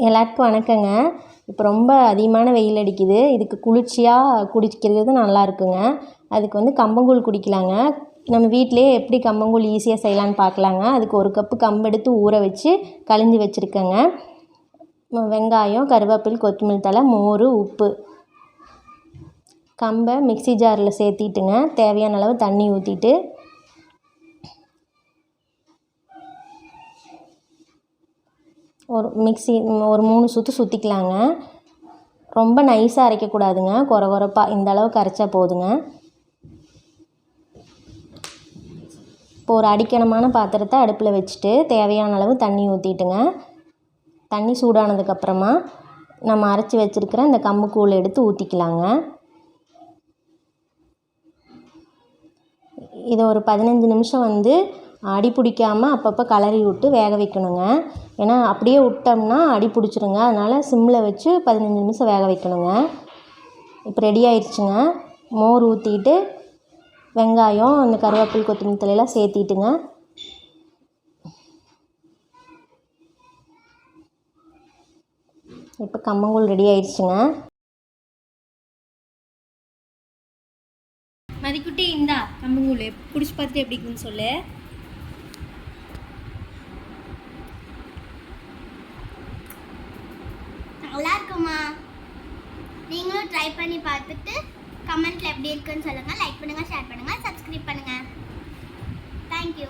எல்லாருக்கும் வணக்கங்க. இப்போ ரொம்ப அதிகமான வெயில் அடிக்குது. இதுக்கு குளிர்ச்சியாக குடிக்கிறது நல்லா இருக்குங்க. அதுக்கு வந்து கம்பங்கூழ் குடிக்கலாங்க. நம்ம வீட்டிலேயே எப்படி கம்பங்கூழ் ஈஸியாக செய்யலான்னு பார்க்கலாங்க. அதுக்கு 1 கப்பு கம்பு எடுத்து ஊற வச்சு கழிஞ்சு வச்சுருக்கேங்க. வெங்காயம், கருவேப்பிலை, கொத்தமல்லி தழை, மோர், உப்பு. கம்பை மிக்ஸி ஜாரில் சேர்த்திட்டுங்க, தேவையான அளவு தண்ணி ஊற்றிட்டு ஒரு 3 சுற்று சுற்றிக்கலாங்க. ரொம்ப நைஸாக அரைக்கக்கூடாதுங்க, கொரகொரப்பாக இந்த அளவுக்கு அரைச்சா போதுங்க. இப்போ ஒரு அடிக்கனமான பாத்திரத்தை அடுப்பில் வச்சுட்டு தேவையான அளவு தண்ணி ஊற்றிட்டுங்க. தண்ணி சூடானதுக்கப்புறமா நம்ம அரைச்சி வச்சுருக்கிற இந்த கம்புக்கூழ் எடுத்து ஊற்றிக்கலாங்க. இதை ஒரு 15 நிமிஷம் வந்து அடி பிடிக்காமல் அப்பப்போ கிளறி விட்டு வேக வைக்கணுங்க. ஏன்னா அப்படியே விட்டோம்னா அடி பிடிச்சிருங்க. அதனால் சிம்மில் வச்சு 15 நிமிஷம் வேக வைக்கணுங்க. இப்போ ரெடி ஆயிடுச்சுங்க. மோர் ஊற்றிட்டு வெங்காயம், அந்த கருவேப்பிலை, கொத்தமல்லி தழையெல்லாம் சேர்த்திட்டுங்க. இப்போ கம்பங்கூழ் ரெடி ஆயிடுச்சுங்க. மதிக்குட்டி இந்தா கம்பங்கூழ் குடிச்சு பார்த்துட்டு எப்படி இருக்குன்னு சொல்லு. நல்லா இருக்குமா? நீங்களும் ட்ரை பண்ணி பார்த்துட்டு கமெண்ட்ல எப்படி இருக்குன்னு சொல்லுங்க. லைக் பண்ணுங்க, ஷேர் பண்ணுங்க, சப்ஸ்கிரைப் பண்ணுங்க. தேங்க்யூ.